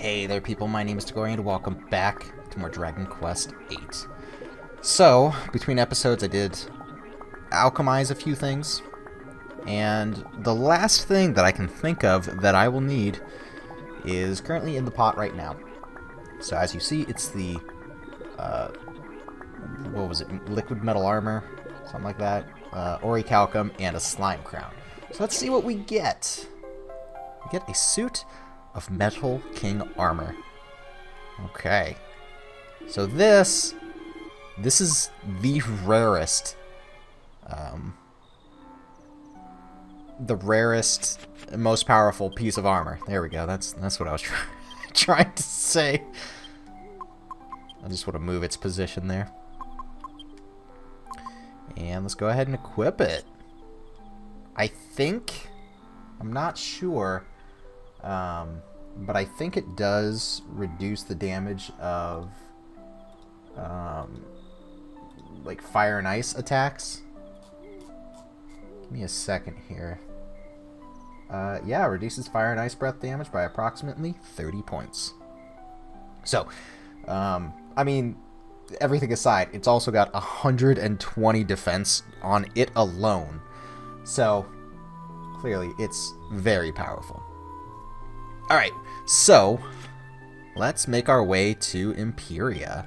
Hey there people, my name is Tagorian and welcome back to more Dragon Quest VIII. So, between episodes I did alchemize a few things, and the last thing that I can think of that I will need is currently in the pot right now. So as you see, it's the, what was it, liquid metal armor, something like that, orichalcum, and a slime crown. So let's see what we get. We get a suit of Metal King armor. Okay. So this is the rarest, most powerful piece of armor. There we go. That's what I was trying to say. I just want to move its position there. And let's go ahead and equip it. I'm not sure, but I think it does reduce the damage of like fire and ice attacks. Give me a second here. Yeah, reduces fire and ice breath damage by approximately 30 points. So, I mean, everything aside, it's also got 120 defense on it alone. So, clearly, it's very powerful. Alright, so, let's make our way to Imperia.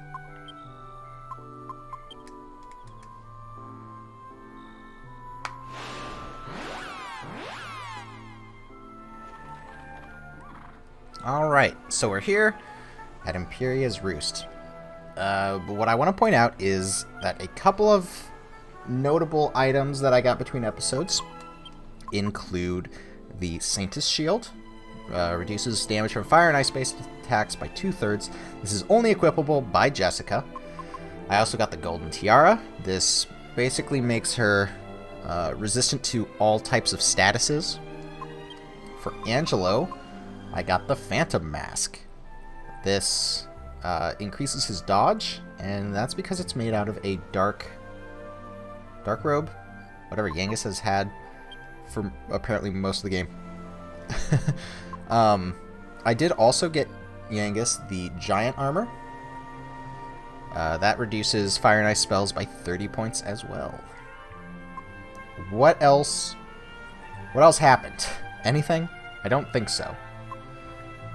Alright, so we're here at Imperia's Roost. But what I want to point out is that a couple of notable items that I got between episodes include the Saintus Shield. Reduces damage from fire and ice-based attacks by 2/3. This is only equipable by Jessica. I also got the Golden Tiara. This basically makes her resistant to all types of statuses. For Angelo, I got the Phantom Mask. This increases his dodge, and that's because it's made out of a dark robe, whatever Yangus has had for apparently most of the game. I did also get Yangus the Giant Armor. That reduces fire and ice spells by 30 points as well. What else happened? Anything? I don't think so.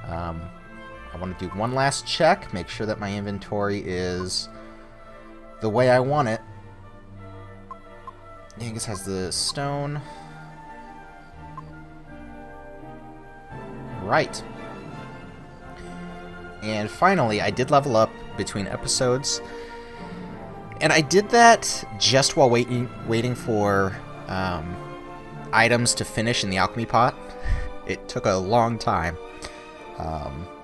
I want to do one last check, make sure that my inventory is the way I want it. Yangus has the stone. Right. And finally, I did level up between episodes. And I did that just while waiting for items to finish in the alchemy pot. It took a long time.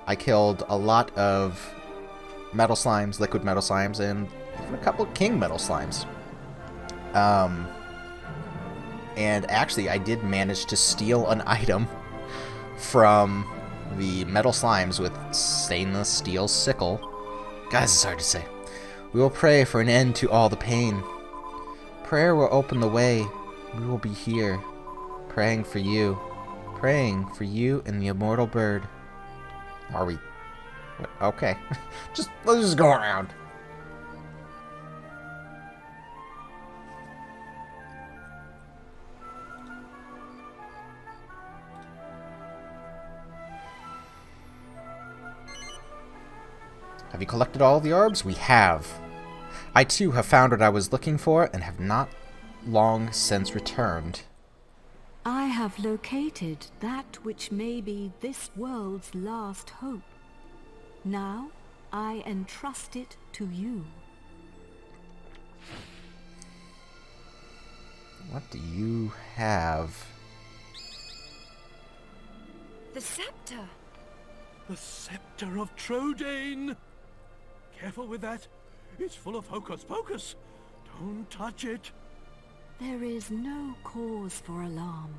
I killed a lot of metal slimes, liquid metal slimes, and even a couple of king metal slimes. And actually, I did manage to steal an item from the metal slimes with stainless steel sickle. Guys, it's hard to say. We will pray for an end to all the pain. Prayer will open the way. We will be here, praying for you and the immortal bird. Are we? What? Okay. Let's just go around. Have you collected all of the orbs? We have. I too have found what I was looking for and have not long since returned. I have located that which may be this world's last hope. Now, I entrust it to you. What do you have? The scepter! The Scepter of Trodain! Careful with that. It's full of hocus-pocus. Don't touch it. There is no cause for alarm.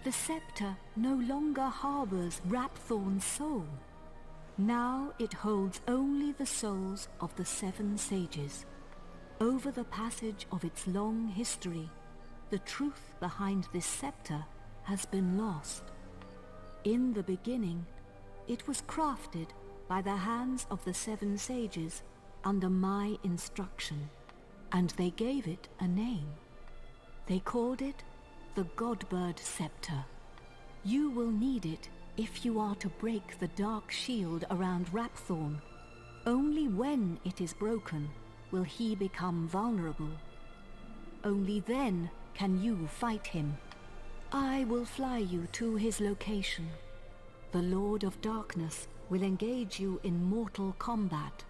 The scepter no longer harbors Rapthorn's soul. Now it holds only the souls of the 7 sages. Over the passage of its long history, the truth behind this scepter has been lost. In the beginning, It was crafted by the hands of the 7 sages under my instruction, and they gave it a name. They called it the Godbird Scepter. You will need it if you are to break the dark shield around Rapthorn. Only when it is broken will he become vulnerable. Only then can you fight him. I will fly you to his location. The Lord of Darkness will engage you in mortal combat,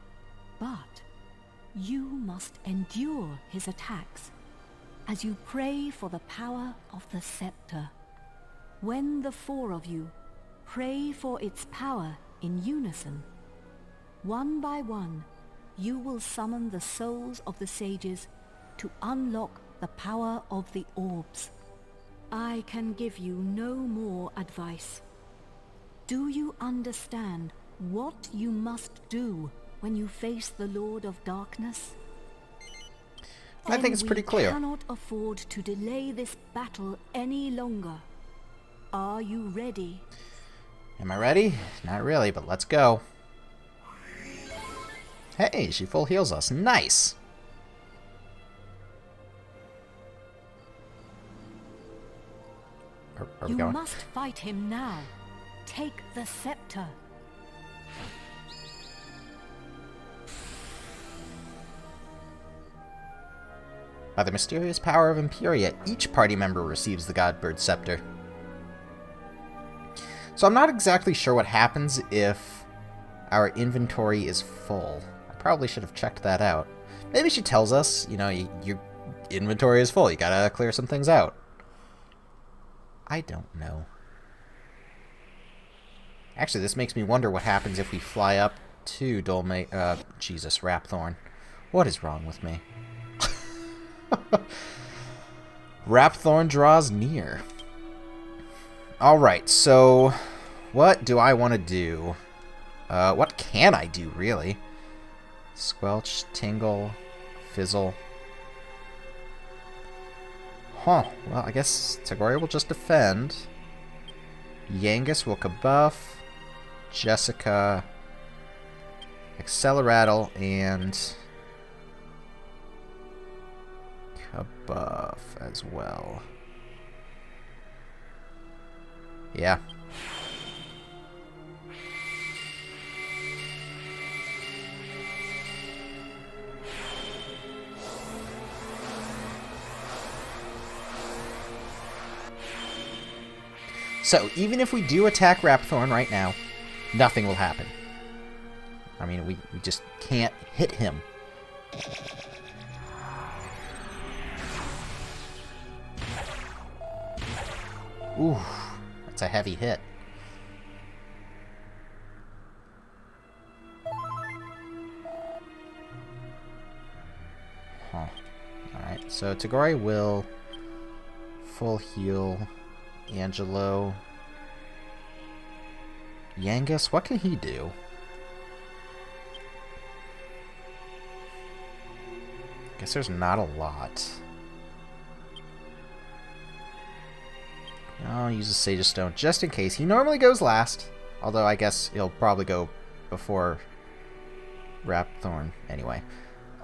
but you must endure his attacks as you pray for the power of the scepter. When the 4 of you pray for its power in unison, one by one, you will summon the souls of the sages to unlock the power of the orbs. I can give you no more advice. Do you understand what you must do when you face the Lord of Darkness? I think it's pretty clear. We cannot afford to delay this battle any longer. Are you ready? Am I ready? Not really, but let's go. Hey, she full heals us. Nice! Are we You going? must fight him now. Take the scepter. By the mysterious power of Imperia, each party member receives the Godbird Scepter. So I'm not exactly sure what happens if our inventory is full. I probably should have checked that out. Maybe she tells us, you know, your inventory is full, you gotta clear some things out. I don't know. Actually, this makes me wonder what happens if we fly up to Jesus, Rapthorn. What is wrong with me? Rapthorn draws near. Alright, so what do I want to do? What can I do, really? Squelch, Tingle, Fizzle. Huh, well, I guess Tagore will just defend. Yangus will kabuff. Jessica, Acceleratle, and kabuff as well. Yeah. So, even if we do attack Rapthorn right now, nothing will happen. I mean, we just can't hit him. Ooh, that's a heavy hit. Huh. Alright, so Tagore will full heal Angelo. Yangus, what can he do? Guess there's not a lot. I'll use a Sage of Stone just in case. He normally goes last, although I guess he'll probably go before Rapthorn anyway.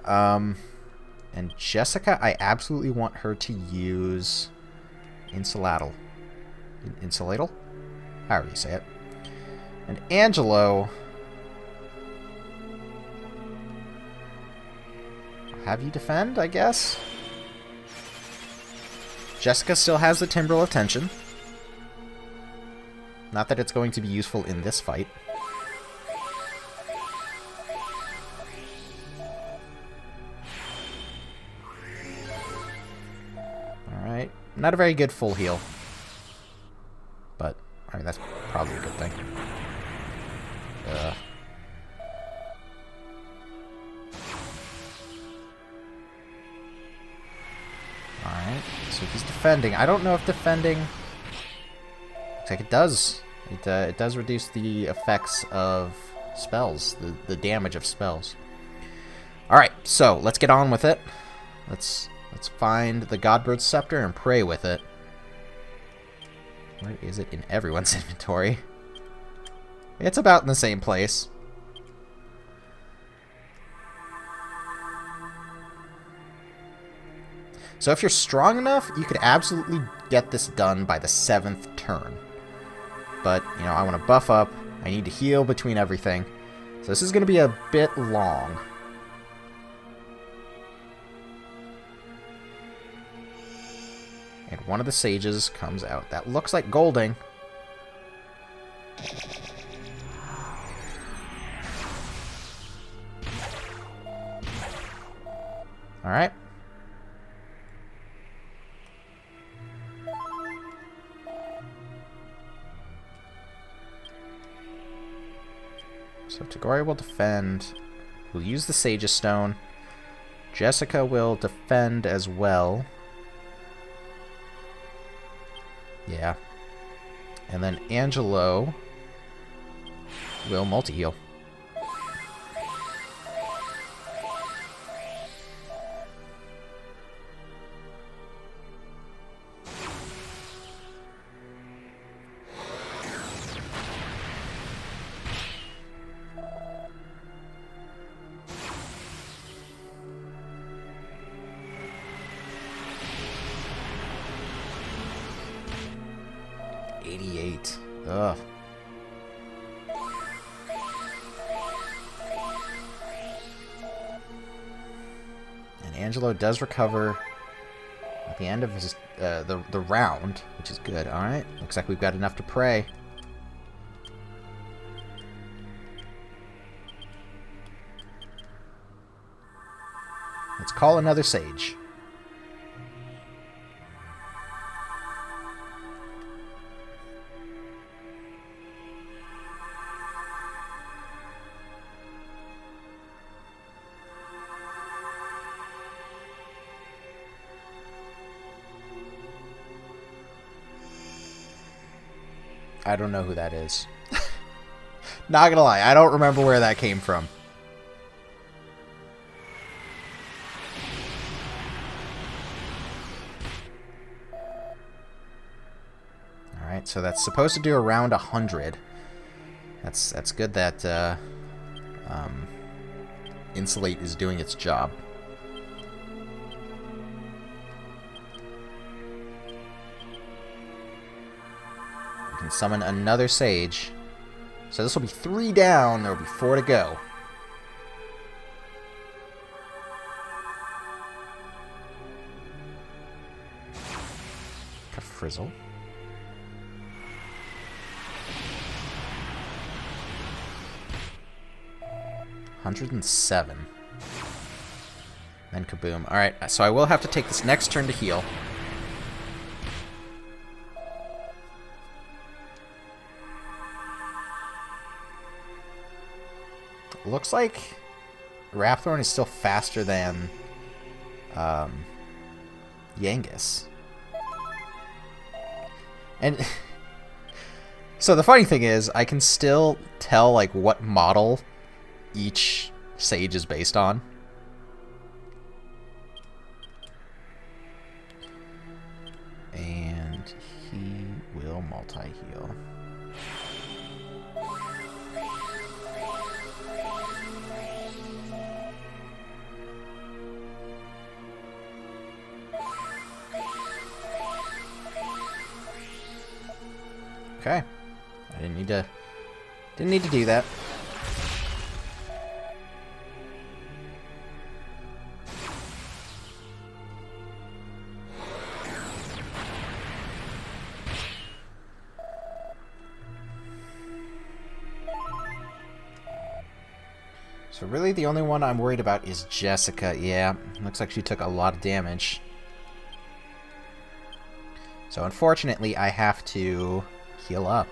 And Jessica, I absolutely want her to use Insulatal. Insulatal? However you say it. And Angelo, I'll have you defend, I guess. Jessica still has the Timbrel of Tension. Not that it's going to be useful in this fight. Alright. Not a very good full heal. But, I mean, that's probably a good thing. Alright, so he's defending. I don't know if defending... Looks like it does. It does reduce the effects of spells, the damage of spells. Alright, so let's get on with it. Let's find the Godbird Scepter and pray with it. Where is it in everyone's inventory? It's about in the same place. So if you're strong enough, you could absolutely get this done by the 7th turn. But, you know, I want to buff up. I need to heal between everything. So this is going to be a bit long. And one of the sages comes out. That looks like Golding. Alright. So Togori will defend. We'll use the Sage's Stone. Jessica will defend as well. Yeah. And then Angelo will multi-heal. Ugh. And Angelo does recover at the end of his the round, which is good. All right, looks like we've got enough to pray. Let's call another sage. I don't know who that is. Not gonna lie, I don't remember where that came from. Alright, so that's supposed to do around 100. That's good that Insulate is doing its job. Can summon another sage. So this will be 3 down. There will be 4 to go. A Frizzle. $107. Then kaboom. Alright, so I will have to take this next turn to heal. Looks like Rapthorn is still faster than Yangus. And so the funny thing is, I can still tell like what model each sage is based on. And he will multi-heal. Okay. I didn't need to do that. So really the only one I'm worried about is Jessica. Yeah, looks like she took a lot of damage. So unfortunately I have to heal up.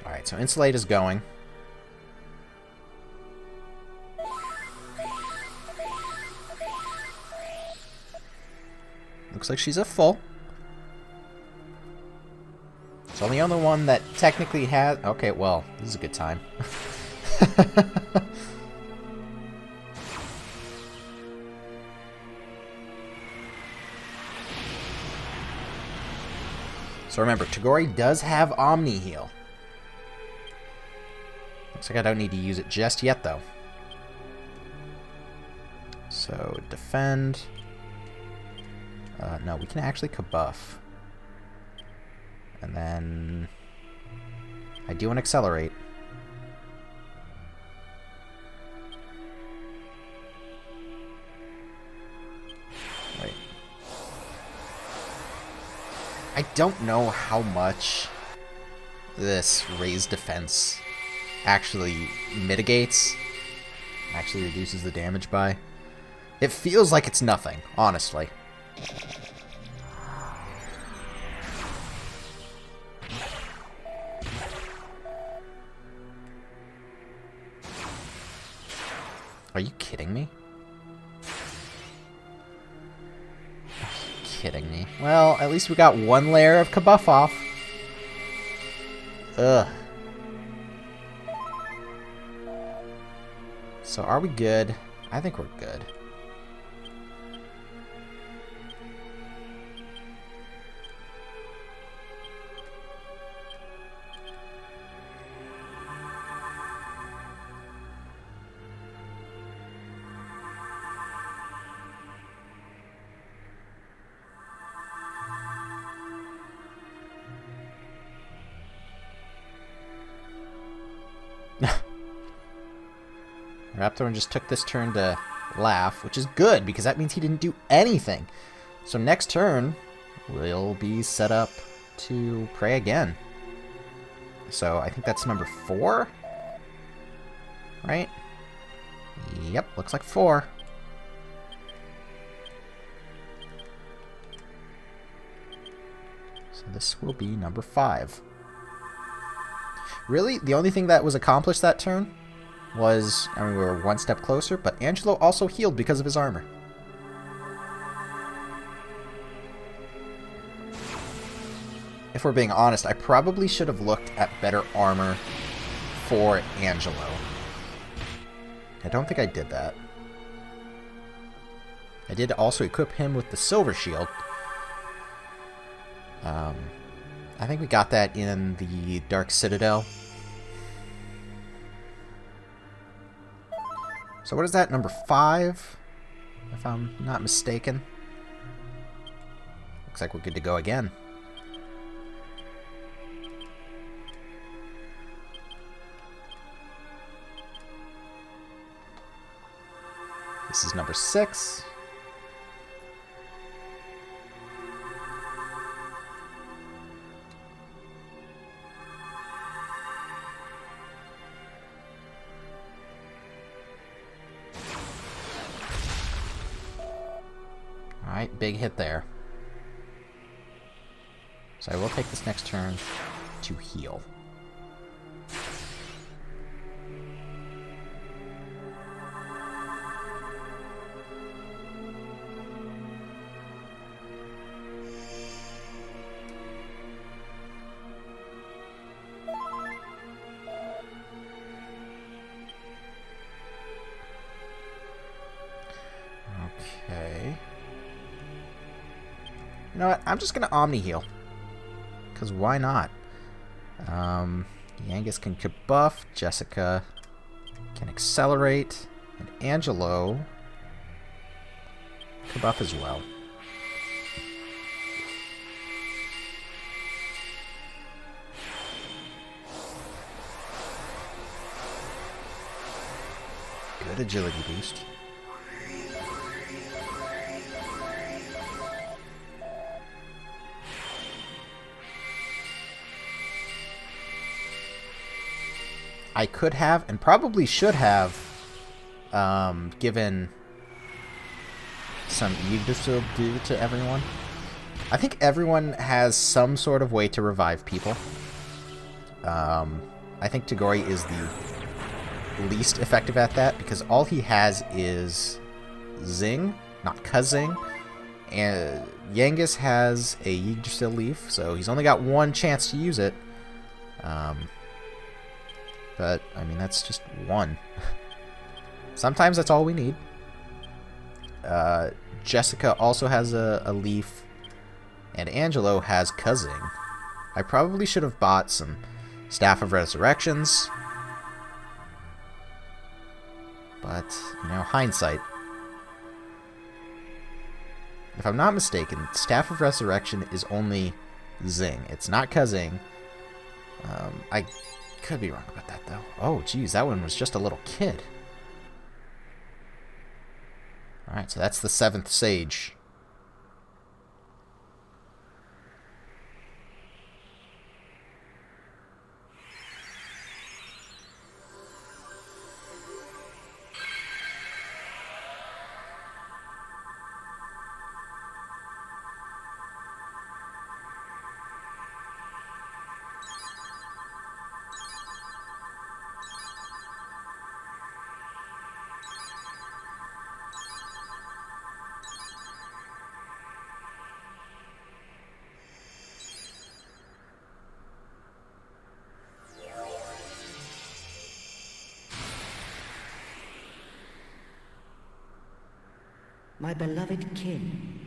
Alright, so Insulate is going. Looks like she's a full. So the only one that technically has... Okay, well, this is a good time. So remember, Togori does have Omni Heal. Looks like I don't need to use it just yet, though. So, defend. No, we can actually Kabuff. And then... I do want to accelerate. Wait. I don't know how much this raised defense actually mitigates, actually reduces the damage by. It feels like it's nothing, honestly. Are you kidding me? Are you kidding me? Well, at least we got one layer of Kabuff off. Ugh. So are we good? I think we're good. Raptorin just took this turn to laugh, which is good, because that means he didn't do anything. So next turn, we'll be set up to prey again. So I think that's number 4? Right? Yep, looks like 4. So this will be number 5. Really, the only thing that was accomplished that turn was, I mean, we were one step closer, but Angelo also healed because of his armor. If we're being honest, I probably should have looked at better armor for Angelo. I don't think I did that. I did also equip him with the Silver Shield. I think we got that in the Dark Citadel. So what is that, number 5? If I'm not mistaken. Looks like we're good to go again. This is number 6. Alright, big hit there. So I will take this next turn to heal. Okay. You know what? I'm just going to Omni Heal. Because why not? Yangus can Kabuff. Jessica can Accelerate. And Angelo Kabuff as well. Good agility boost. I could have, and probably should have, given some Yggdrasil due to everyone. I think everyone has some sort of way to revive people. I think Togori is the least effective at that, because all he has is Zing, not Kazing. And Yangus has a Yggdrasil leaf, so he's only got one chance to use it. But, I mean, that's just one. Sometimes that's all we need. Jessica also has a leaf, and Angelo has Kazing. I probably should have bought some Staff of Resurrections. But, you know, hindsight. If I'm not mistaken, Staff of Resurrection is only Zing. It's not Kazing. I could be wrong about that, though. Oh, geez, that one was just a little kid. Alright, so that's the 7th Sage. My beloved kin,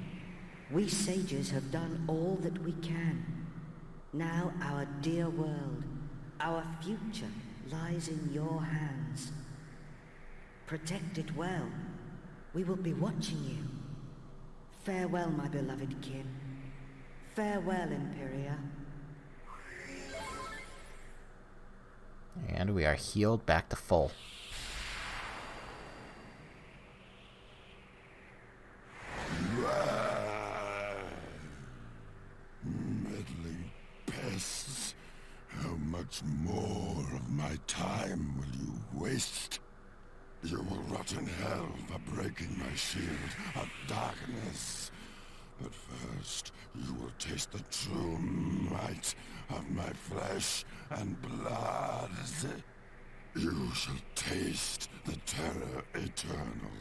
we sages have done all that we can. Now our dear world, our future lies in your hands. Protect it well. We will be watching you. Farewell, my beloved kin. Farewell, Imperia. And we are healed back to full. Meddling pests. How much more of my time will you waste? You will rot in hell for breaking my shield of darkness. But first, you will taste the true might of my flesh and blood. You shall taste the terror eternal.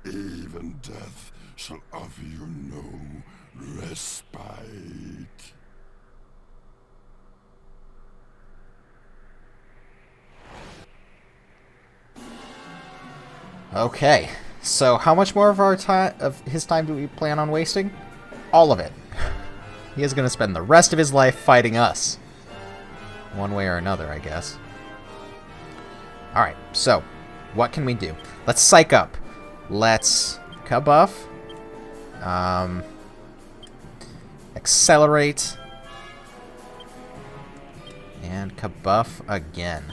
Even death shall offer you no respite. Okay, so how much more of our time, of his time, do we plan on wasting? All of it. He is going to spend the rest of his life fighting us. One way or another, I guess. Alright, so, what can we do? Let's psych up. Let's Kabuff. Accelerate. And Kabuff again.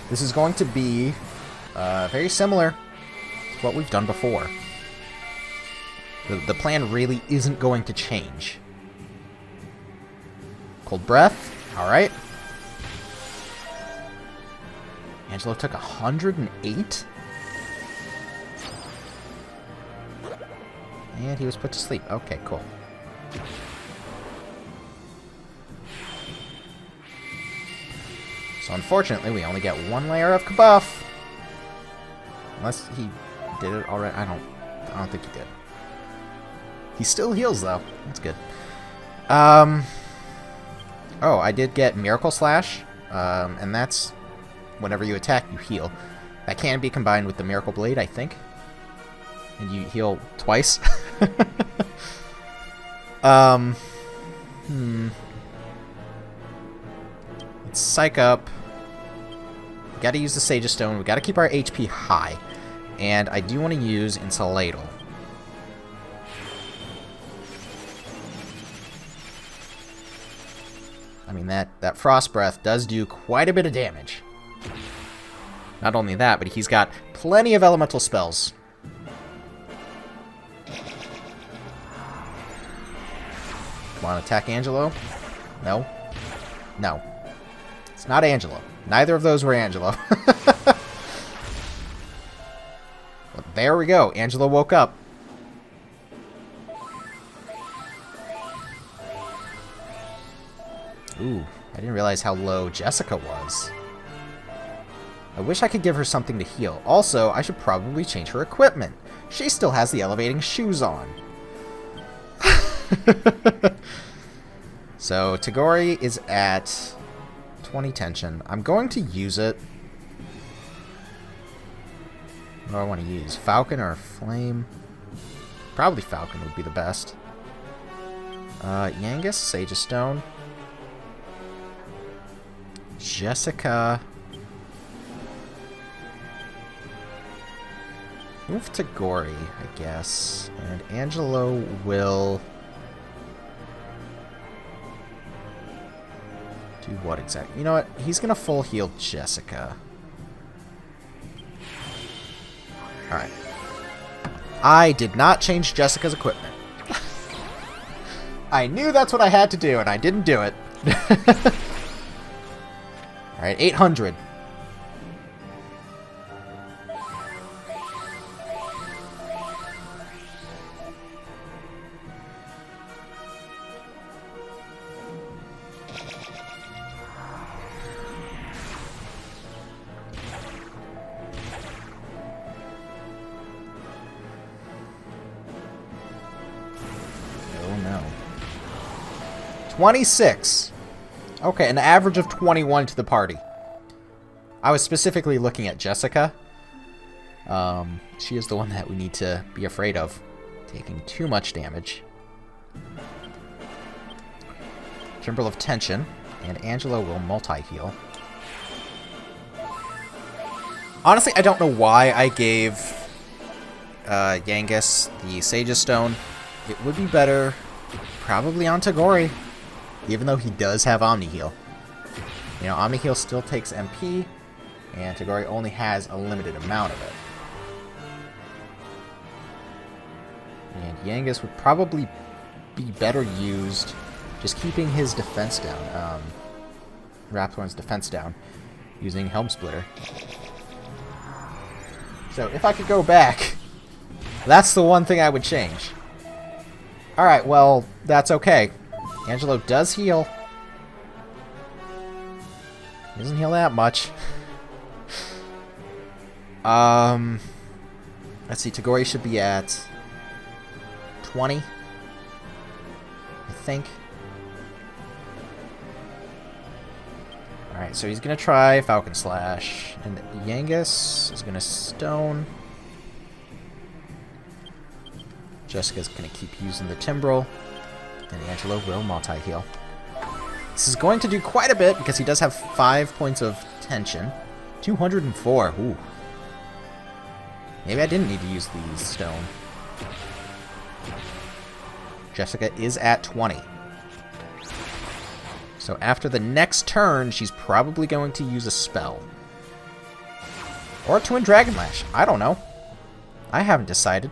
This is going to be very similar to what we've done before. The plan really isn't going to change. Cold Breath. Alright. Angelo took 108. And he was put to sleep. Okay, cool. So unfortunately, we only get one layer of Kabuff. Unless he did it already. I don't think he did. He still heals though. That's good. Oh, I did get Miracle Slash. And that's whenever you attack, you heal. That can be combined with the Miracle Blade, I think. And you heal twice. Let's psych up. We gotta use the Sage's Stone. We gotta keep our HP high. And I do want to use Insulatal. I mean, that Frost Breath does do quite a bit of damage. Not only that, but he's got plenty of elemental spells. Come on, attack Angelo. No. No. It's not Angelo. Neither of those were Angelo. Well, there we go. Angelo woke up. Ooh, I didn't realize how low Jessica was. I wish I could give her something to heal. Also, I should probably change her equipment. She still has the elevating shoes on. So, Tagori is at 20 tension. I'm going to use it. What do I want to use? Falcon or Flame? Probably Falcon would be the best. Yangus, Sage of Stone. Jessica. Move to Gory, I guess. And Angelo will... do what exactly? You know what? He's gonna full heal Jessica. Alright. I did not change Jessica's equipment. I knew that's what I had to do, and I didn't do it. Alright, 800. Oh no. 26. Okay, an average of 21 to the party. I was specifically looking at Jessica. She is the one that we need to be afraid of taking too much damage. Timbrel of Tension, and Angelo will multi-heal. Honestly, I don't know why I gave Yangus the Sage's Stone. It would be better probably on Tagori, even though he does have Omni Heal. You know, Omni Heal still takes MP, and Tagori only has a limited amount of it. And Yangus would probably be better used just keeping his defense down, Rapthorn's defense down, using Helm Splitter. So if I could go back, that's the one thing I would change. Alright, well, that's okay. Angelo does heal. He doesn't heal that much. Let's see, Tagori should be at 20, I think. Alright, so he's gonna try Falcon Slash, and Yangus is gonna Stone. Jessica's gonna keep using the Timbrel, and Angelo will multi-heal. This is going to do quite a bit, because he does have 5 points of tension. 204, ooh. Maybe I didn't need to use the Stone. Jessica is at 20. So after the next turn, she's probably going to use a spell. Or Twin Dragon Lash. I don't know. I haven't decided.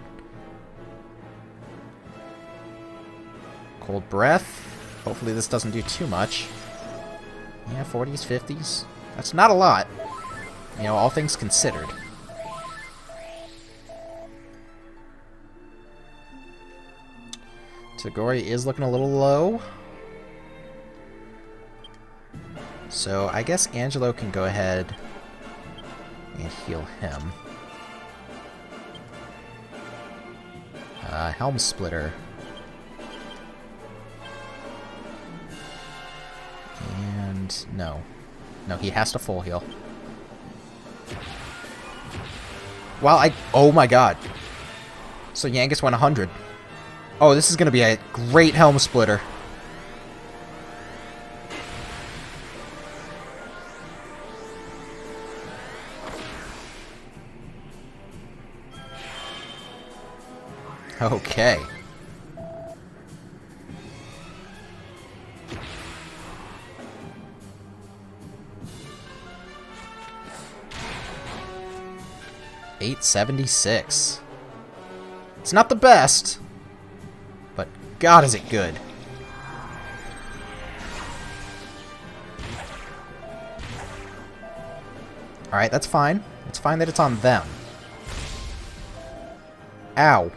Cold Breath. Hopefully this doesn't do too much. Yeah, 40s, 50s. That's not a lot. You know, all things considered. Tagori is looking a little low. So I guess Angelo can go ahead and heal him. Helm Splitter. And no. No, he has to full heal. Wow, oh my god. So Yangus went 100. Oh, this is going to be a great Helm Splitter. Okay. $876. It's not the best, but God is it good. Alright, that's fine. It's fine that it's on them. Ow.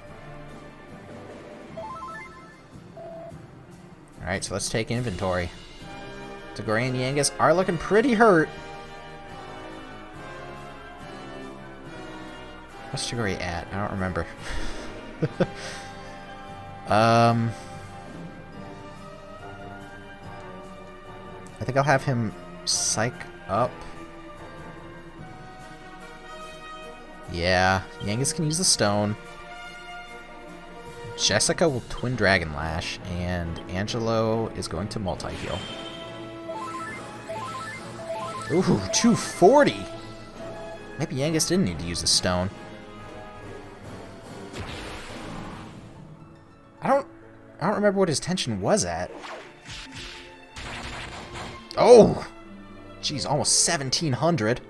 Alright, so let's take inventory. Tagori and Yangus are looking pretty hurt. What's Tagori at? I don't remember. I think I'll have him psych up. Yeah, Yangus can use the stone. Jessica will Twin Dragon Lash, and Angelo is going to multi-heal. Ooh, 240! Maybe Yangus didn't need to use the stone. I don't remember what his tension was at. Oh! Jeez, almost 1,700.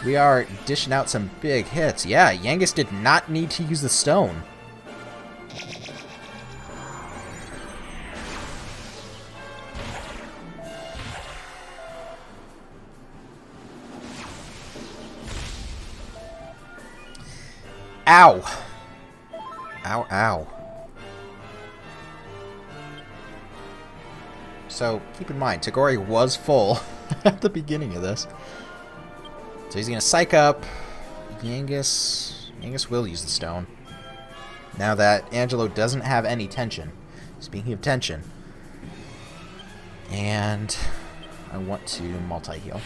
We are dishing out some big hits. Yeah, Yangus did not need to use the stone. Ow! Ow, ow. So, keep in mind, Tagori was full at the beginning of this. So he's going to psych up. Yangus will use the stone. Now that Angelo doesn't have any tension. Speaking of tension. And I want to multi-heal.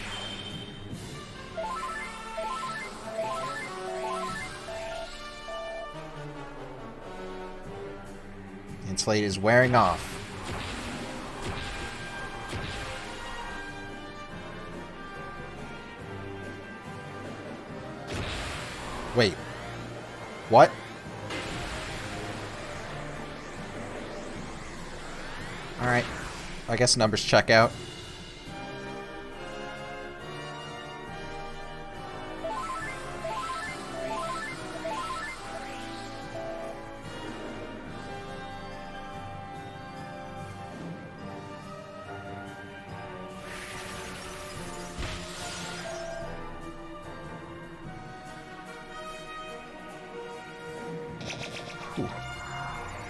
Insulate is wearing off. Wait. What? Alright. I guess numbers check out.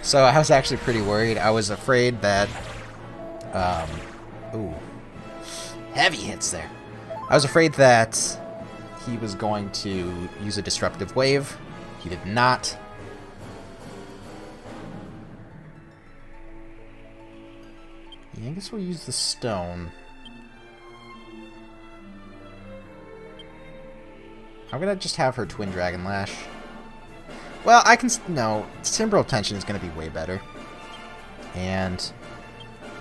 So I was actually pretty worried. I was afraid that, ooh, heavy hits there. I was afraid that he was going to use a disruptive wave. He did not. Yeah, I guess we'll use the stone. I'm gonna just have her Twin Dragon Lash. Well, I can... No, Timbrel Tension is going to be way better. And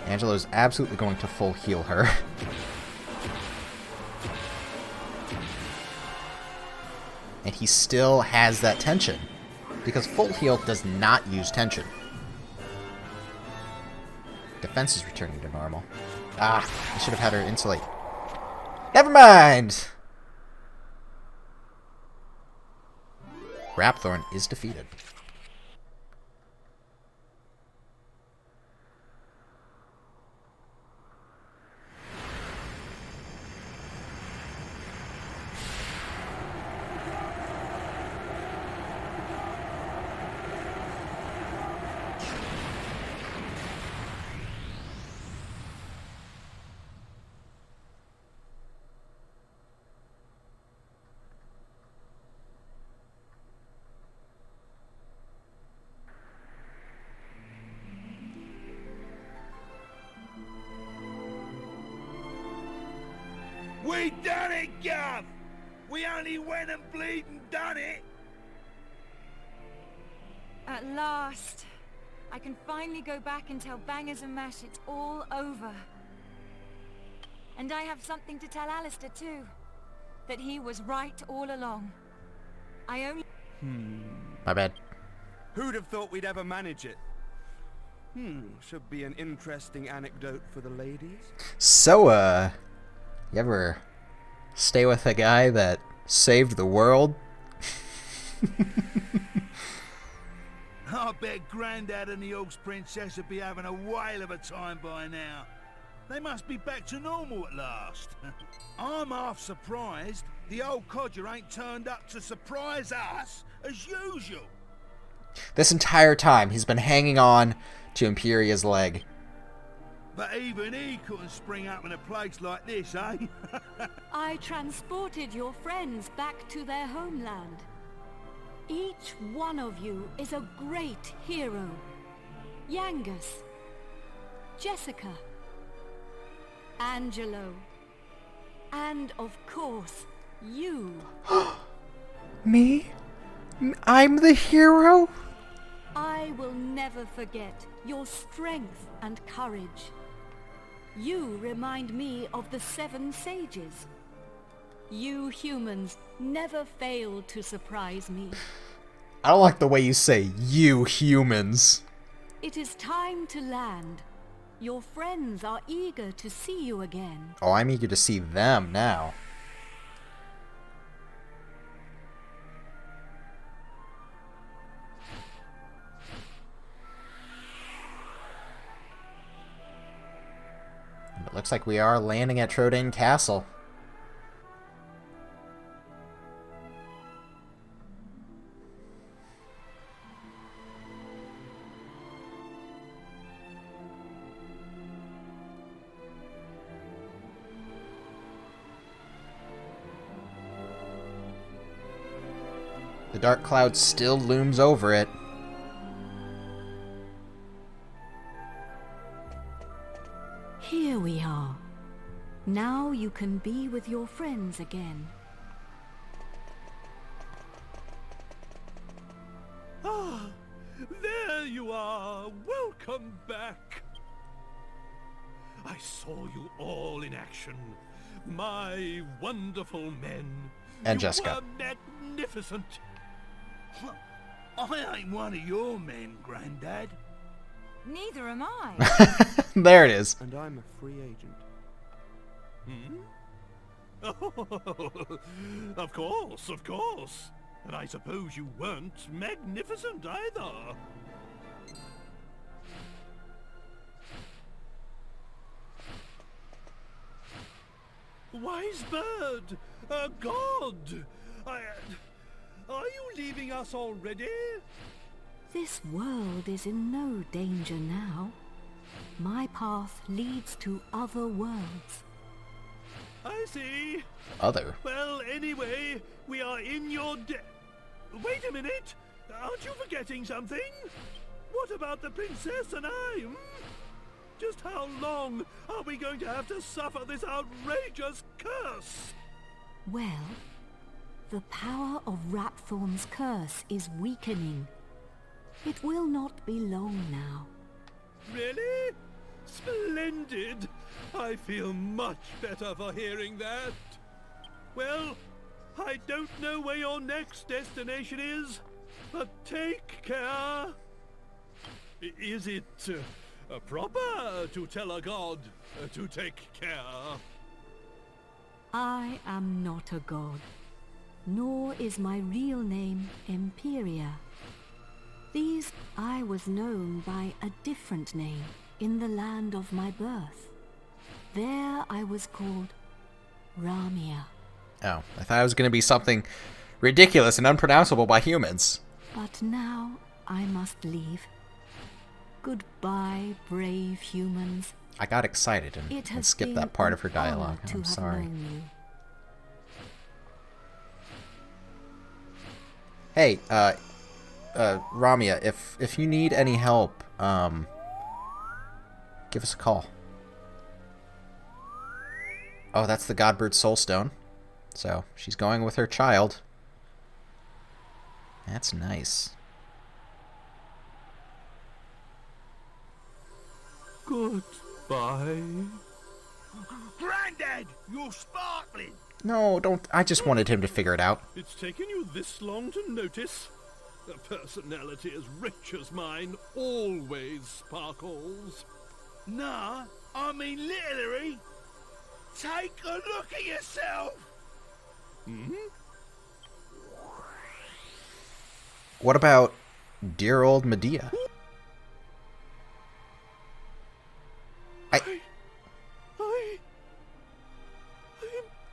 Angelo's absolutely going to full heal her. And he still has that tension. Because full heal does not use tension. Defense is returning to normal. Ah, I should have had her insulate. Never mind! Rapthorn is defeated. We done it, Gov! We only went and bleeding done it! At last, I can finally go back and tell Bangers and Mash it's all over. And I have something to tell Alistair too. That he was right all along. I only... My bad. Who'd have thought we'd ever manage it? Should be an interesting anecdote for the ladies. So, you ever stay with a guy that saved the world? I bet Grandad and the Orcs Princess would be having a whale of a time by now. They must be back to normal at last. I'm half surprised the old codger ain't turned up to surprise us as usual. This entire time, he's been hanging on to Imperia's leg. But even he couldn't spring up in a place like this, eh? I transported your friends back to their homeland. Each one of you is a great hero. Yangus, Jessica, Angelo, and of course, you. Me? I'm the hero? I will never forget your strength and courage. You remind me of the 7 sages. You humans never fail to surprise me. I don't like the way you say, you humans. It is time to land. Your friends are eager to see you again. Oh, I'm eager to see them now. It looks like we are landing at Trodain Castle. The dark cloud still looms over it. Here we are. Now you can be with your friends again. Ah, there you are. Welcome back. I saw you all in action. My wonderful men. And You Jessica. were magnificent. I ain't one of your men, Grandad. Neither am I. There it is. And I'm a free agent. Oh, of course. And I suppose you weren't magnificent either. Wise bird, a god. Are you leaving us already? This world is in no danger now. My path leads to other worlds. I see. Other. Well, anyway, we are in your Wait a minute! Aren't you forgetting something? What about the princess and I? Hmm? Just how long are we going to have to suffer this outrageous curse? Well, the power of Rapthorn's curse is weakening. It will not be long now. Really? Splendid! I feel much better for hearing that. Well, I don't know where your next destination is, but take care. Is it proper to tell a god to take care? I am not a god, nor is my real name Empiria. These I was known by a different name in the land of my birth. There I was called Ramia. Oh, I thought it was going to be something ridiculous and unpronounceable by humans. But now I must leave. Goodbye, brave humans. I got excited It and has skipped been that part an of her dialogue. honor to I'm have sorry. known you. Hey, Ramia, if you need any help, give us a call. Oh, that's the Godbird Soulstone. So, she's going with her child. That's nice. Goodbye. Grandad, you're sparkling. No, don't. I just wanted him to figure it out. It's taken you this long to notice? A personality as rich as mine always sparkles. Nah, I mean literally. Take a look at yourself. What about dear old Medea? I'm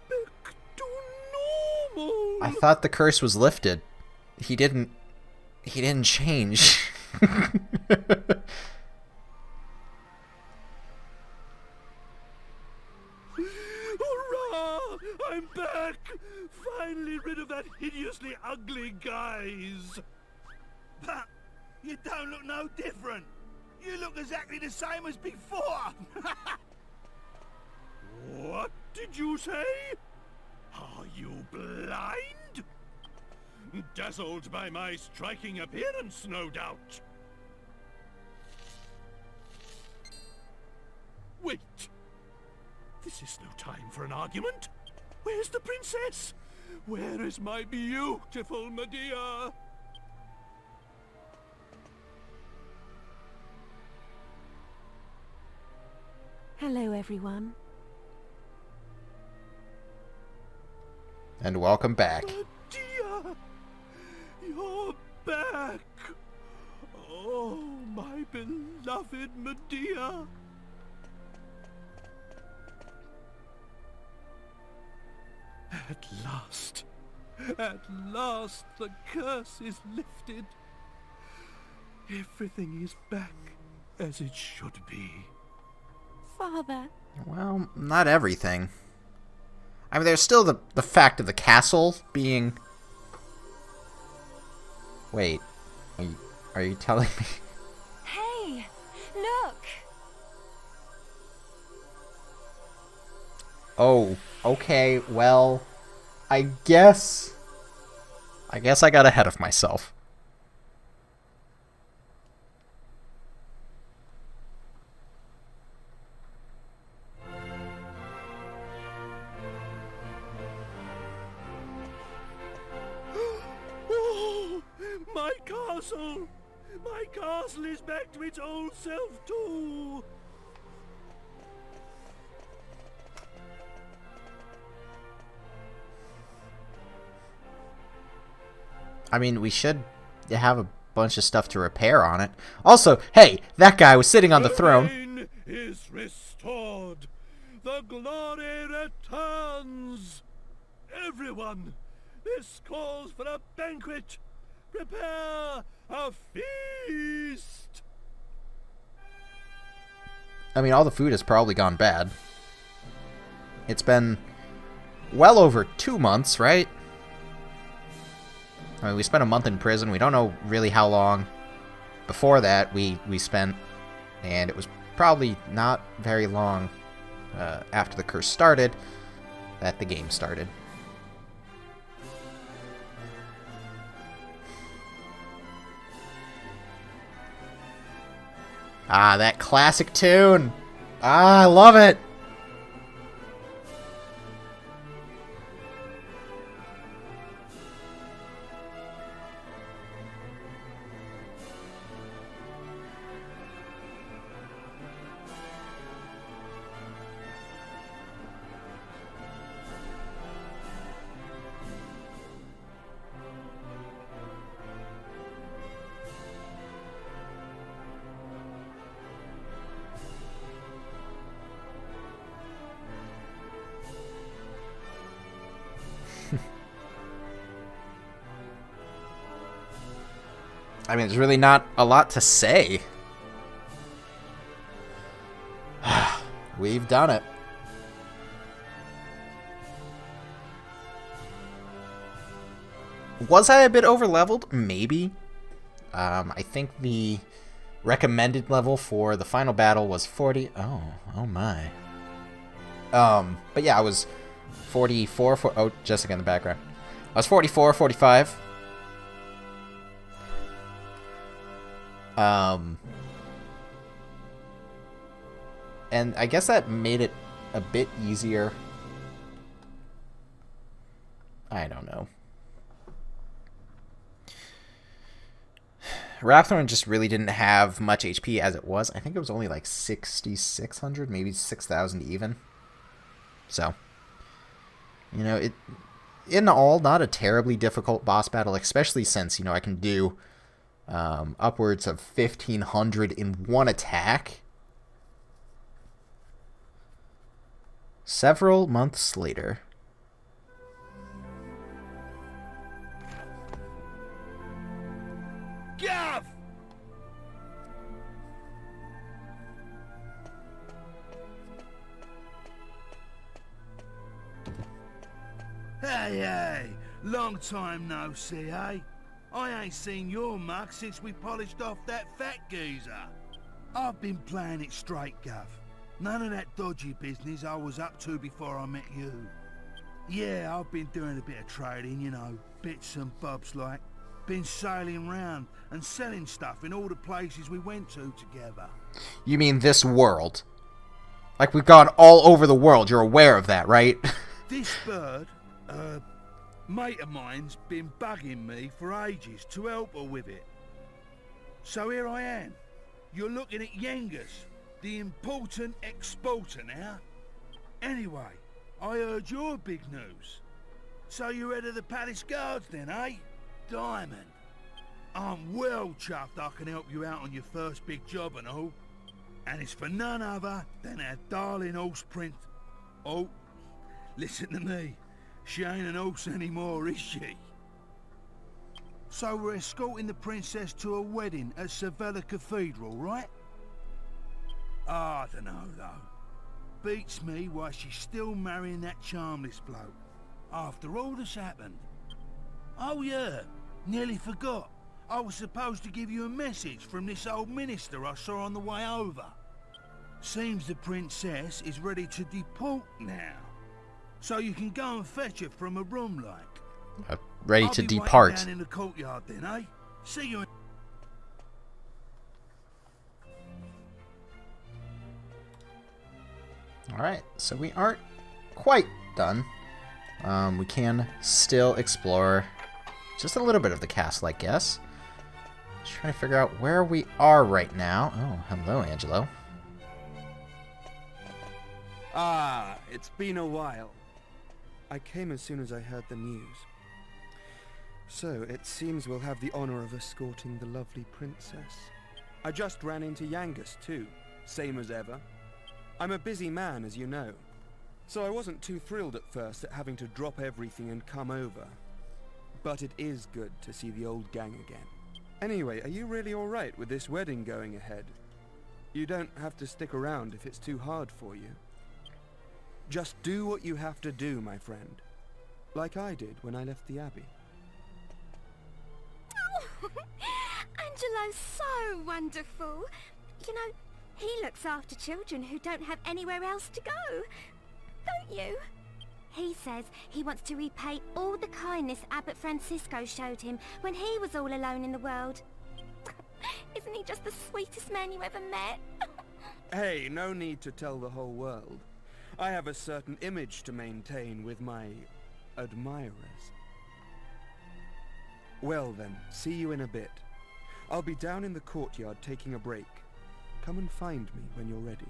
back to normal. I thought the curse was lifted. He didn't change. Hurrah! I'm back! Finally rid of that hideously ugly guise. But you don't look no different. You look exactly the same as before. What did you say? Are you blind? Dazzled by my striking appearance, no doubt. Wait. This is no time for an argument. Where's the princess? Where is my beautiful Medea? Hello, everyone. And welcome back. Medea! You're back! Oh, my beloved Medea! At last the curse is lifted. Everything is back as it should be. Father. Well, not everything. I mean, there's still the fact of the castle being... Wait. Are you telling me? Hey, look! Oh, okay, well... I guess I got ahead of myself. Oh, my castle! My castle is back to its old self too! I mean, we should have a bunch of stuff to repair on it. Also, hey, that guy was sitting on the throne. reign is restored. The glory returns. Everyone, this calls for a banquet. Prepare a feast. I mean, all the food has probably gone bad. It's been well over 2 months, right? I mean, we spent a month in prison. We don't know really how long before that we spent. And it was probably not very long after the curse started that the game started. Ah, that classic tune! Ah, I love it! I mean, there's really not a lot to say. We've done it. Was I a bit over-leveled? Maybe. I think the recommended level for the final battle was 40. Oh my. But yeah, I was 44. Oh, Jessica in the background. I was 44, 45. And I guess that made it a bit easier. I don't know. Rapthorn just really didn't have much HP as it was. I think it was only like 6,600, maybe 6,000 even. So, you know, it in all, not a terribly difficult boss battle, especially since, you know, I can do upwards of 1,500 in one attack. Several months later. Gav! Hey, long time no see, eh? I ain't seen your muck since we polished off that fat geezer. I've been playing it straight, Gav. None of that dodgy business I was up to before I met you. Yeah, I've been doing a bit of trading, you know, bits and bobs like. Been sailing round and selling stuff in all the places we went to together. You mean this world? Like, we've gone all over the world. You're aware of that, right? This bird, mate of mine's been bugging me for ages to help her with it. So here I am. You're looking at Yengus, the important exporter now. Anyway, I heard your big news. So you're head of the palace guards then, eh? Diamond. I'm well chuffed I can help you out on your first big job and all. And it's for none other than our darling horse Prince. Oh, listen to me. She ain't an horse anymore, is she? So we're escorting the princess to a wedding at Sevilla Cathedral, right? I don't know, though. Beats me why she's still marrying that charmless bloke. After all that's happened. Oh yeah, nearly forgot. I was supposed to give you a message from this old minister I saw on the way over. Seems the princess is ready to deport now. So you can go and fetch her from her room, like. Ready to I'll be depart. waiting down in the courtyard then, eh? See you in... Alright, so we aren't quite done. We can still explore just a little bit of the castle, I guess. Just trying to figure out where we are right now. Oh, hello, Angelo. Ah, it's been a while. I came as soon as I heard the news. So, it seems we'll have the honor of escorting the lovely princess. I just ran into Yangus too, same as ever. I'm a busy man, as you know, so I wasn't too thrilled at first at having to drop everything and come over. But it is good to see the old gang again. Anyway, are you really alright with this wedding going ahead? You don't have to stick around if it's too hard for you. Just do what you have to do, my friend. Like I did when I left the Abbey. Oh, Angelo's so wonderful. You know, he looks after children who don't have anywhere else to go. Don't you? He says he wants to repay all the kindness Abbot Francisco showed him when he was all alone in the world. Isn't he just the sweetest man you ever met? Hey, no need to tell the whole world. I have a certain image to maintain with my admirers. Well then, see you in a bit. I'll be down in the courtyard taking a break. Come and find me when you're ready.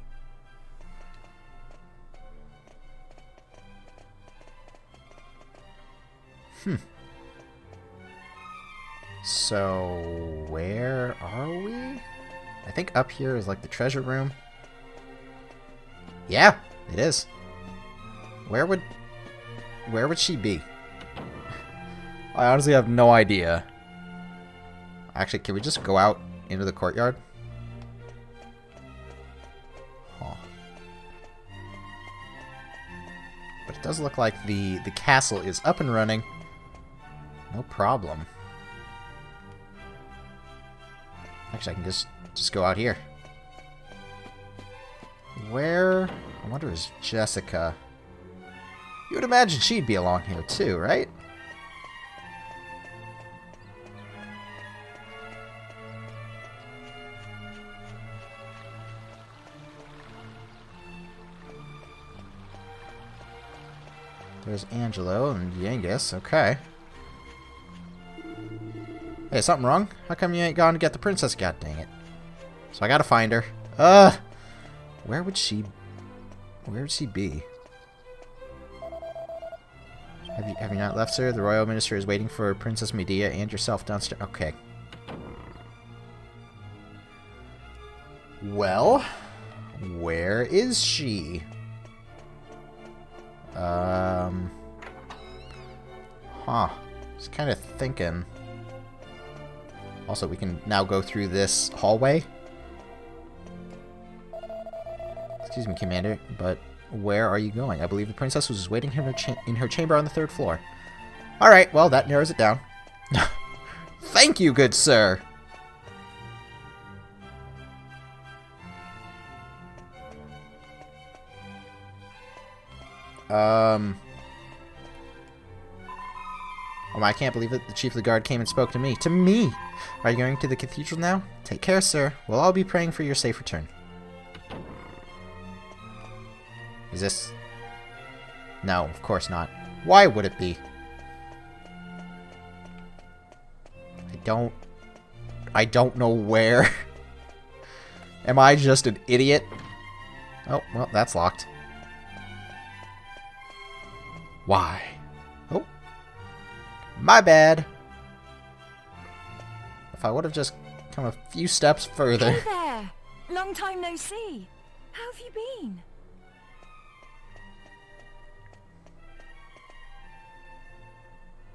So, where are we? I think up here is like the treasure room. Yeah, it is. Where would she be? I honestly have no idea. Actually, can we just go out into the courtyard? Huh. But it does look like the castle is up and running. No problem. Actually, I can just go out here. Where? I wonder, is Jessica? You would imagine she'd be along here too, right? There's Angelo and Yangus. Okay. Hey, something wrong? How come you ain't gone to get the princess? God dang it. So I gotta find her. Where would she be? Have you not left, sir? The royal minister is waiting for Princess Medea and yourself downstairs. Okay. Well, where is she? Just kind of thinking. Also, we can now go through this hallway. Excuse me, Commander, but where are you going? I believe the princess was waiting in her chamber on the 3rd floor. Alright, well, that narrows it down. Thank you, good sir! Oh, I can't believe it. The Chief of the Guard came and spoke to me. To me! Are you going to the cathedral now? Take care, sir. We'll all be praying for your safe return. Is this... No, of course not. Why would it be? I don't know where. Am I just an idiot? Oh, well, that's locked. Why? Oh. My bad. If I would have just come a few steps further. Hey there! Long time no see. How have you been?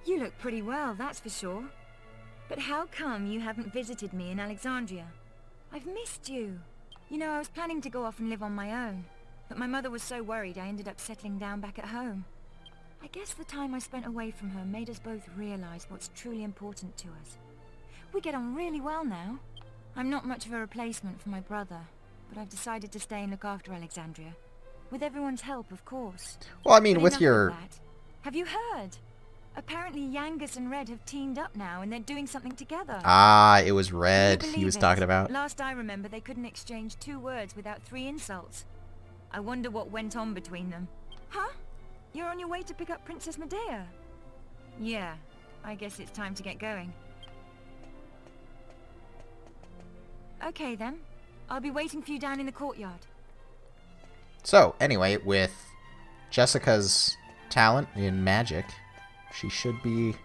You look pretty well, that's for sure. But how come you haven't visited me in Alexandria? I've missed you. You know, I was planning to go off and live on my own, but my mother was so worried I ended up settling down back at home. I guess the time I spent away from her made us both realize what's truly important to us. We get on really well now. I'm not much of a replacement for my brother, but I've decided to stay and look after Alexandria. With everyone's help, of course. Well, I mean, But with enough your... of that. Have you heard? Apparently Yangus and Red have teamed up now and they're doing something together. Ah, it was Can Red you he was believe talking it? about. Last I remember, they couldn't exchange 2 words without 3 insults. I wonder what went on between them. Huh? You're on your way to pick up Princess Medea? Yeah, I guess it's time to get going. Okay then. I'll be waiting for you down in the courtyard. So, anyway, with Jessica's talent in magic, she should be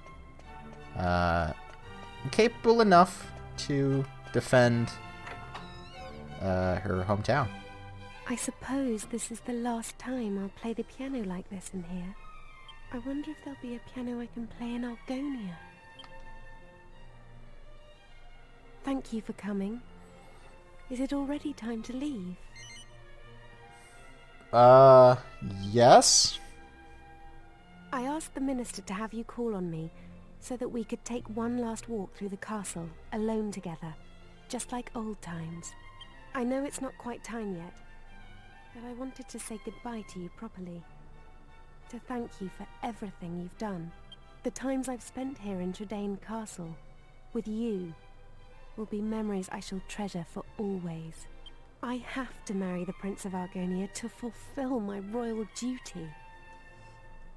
capable enough to defend her hometown. I suppose this is the last time I'll play the piano like this in here. I wonder if there'll be a piano I can play in Argonia. Thank you for coming. Is it already time to leave? Yes? I asked the minister to have you call on me so that we could take one last walk through the castle, alone together, just like old times. I know it's not quite time yet, but I wanted to say goodbye to you properly. To thank you for everything you've done. The times I've spent here in Trudane Castle, with you, will be memories I shall treasure for always. I have to marry the Prince of Argonia to fulfill my royal duty.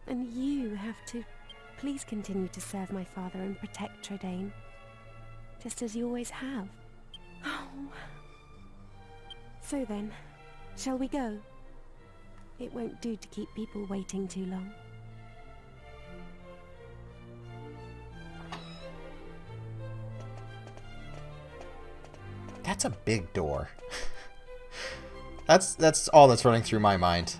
And you have to please continue to serve my father and protect Trudane, just as you always have. Oh. So then, shall we go? It won't do to keep people waiting too long. That's a big door. That's all that's running through my mind.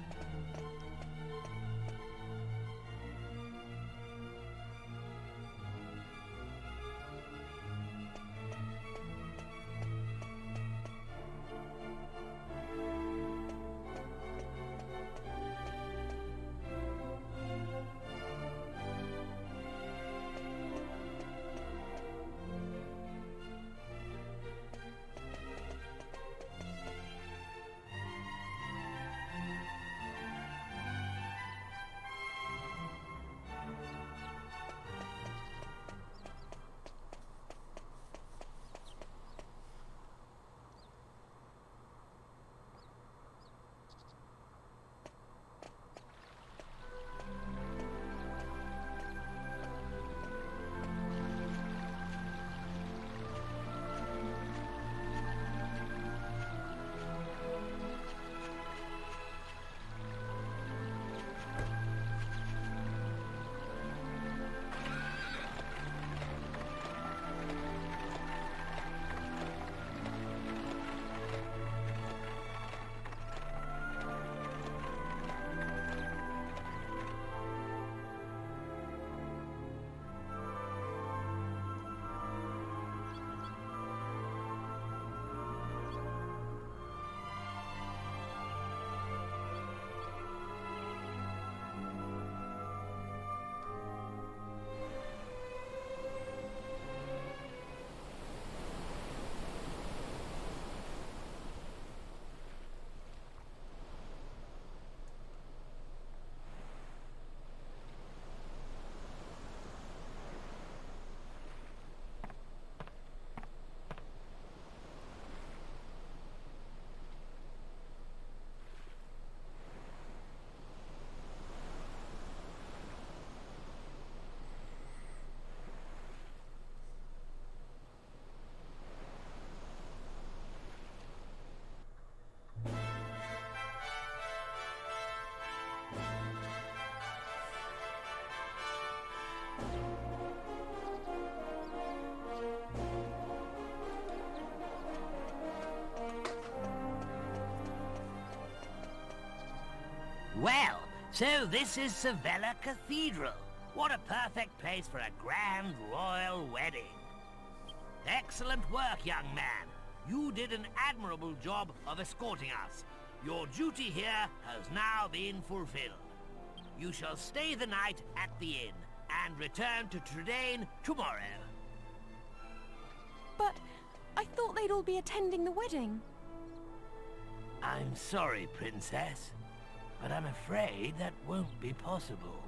Well, so this is Sevilla Cathedral. What a perfect place for a grand royal wedding. Excellent work, young man. You did an admirable job of escorting us. Your duty here has now been fulfilled. You shall stay the night at the inn and return to Tredain tomorrow. But I thought they'd all be attending the wedding. I'm sorry, Princess, but I'm afraid that won't be possible.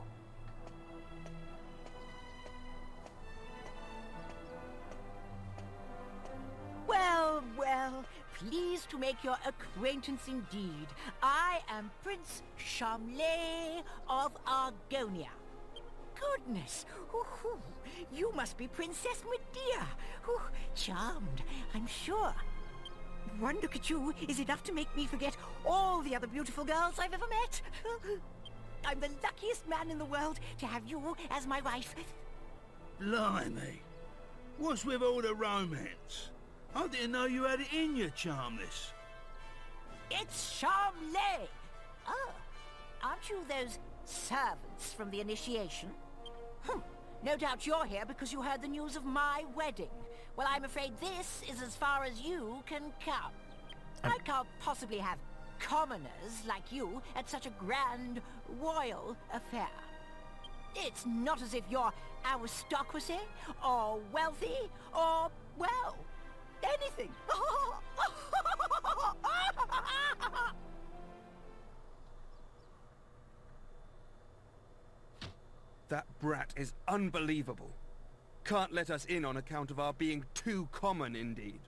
Well, well, pleased to make your acquaintance indeed. I am Prince Shamlay of Argonia. Goodness, ooh, you must be Princess Medea. Ooh, charmed, I'm sure. One look at you is enough to make me forget all the other beautiful girls I've ever met. I'm the luckiest man in the world to have you as my wife. Blimey. What's with all the romance? I didn't know you had it in you, Charmless. It's Shamlay. Oh, aren't you those servants from the initiation? No doubt you're here because you heard the news of my wedding. Well, I'm afraid this is as far as you can come. I can't possibly have commoners like you at such a grand royal affair. It's not as if you're aristocracy, or wealthy, or, well, anything. That brat is unbelievable. Can't let us in on account of our being too common, indeed.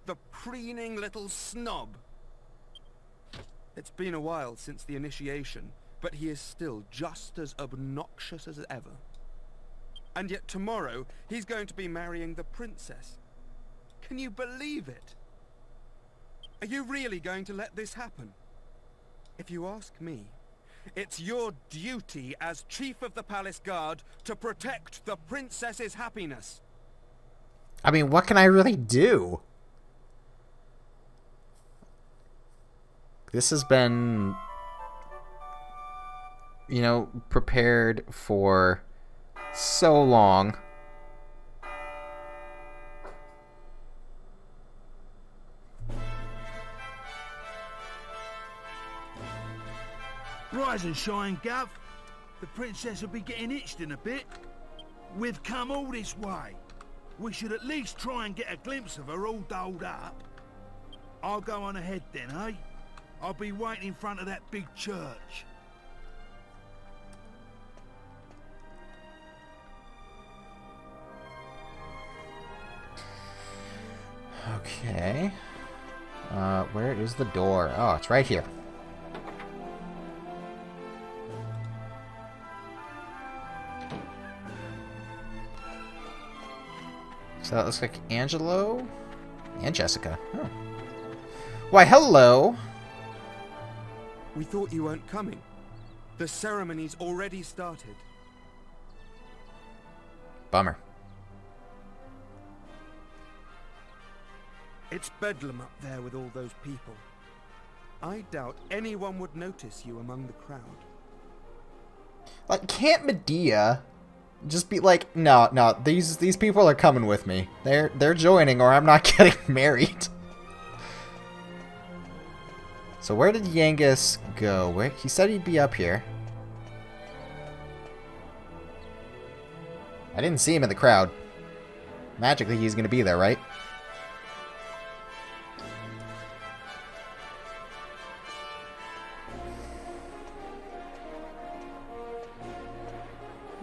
The preening little snob. It's been a while since the initiation, but he is still just as obnoxious as ever. And yet tomorrow, he's going to be marrying the princess. Can you believe it? Are you really going to let this happen? If you ask me, it's your duty as Chief of the Palace Guard to protect the princess's happiness. I mean, what can I really do? This has been, you know, prepared for so long. Rise and shine, Gov. The princess will be getting itched in a bit. We've come all this way. We should at least try and get a glimpse of her all dolled up. I'll go on ahead then, eh? I'll be waiting in front of that big church. Okay. Where is the door? Oh, it's right here. So that looks like Angelo and Jessica. Oh. Why, hello! We thought you weren't coming. The ceremony's already started. Bummer. It's bedlam up there with all those people. I doubt anyone would notice you among the crowd. Like, can't Medea just be like, no, these people are coming with me. They're joining, or I'm not getting married. So where did Yangus go? He said he'd be up here. I didn't see him in the crowd. Magically, he's gonna be there, right?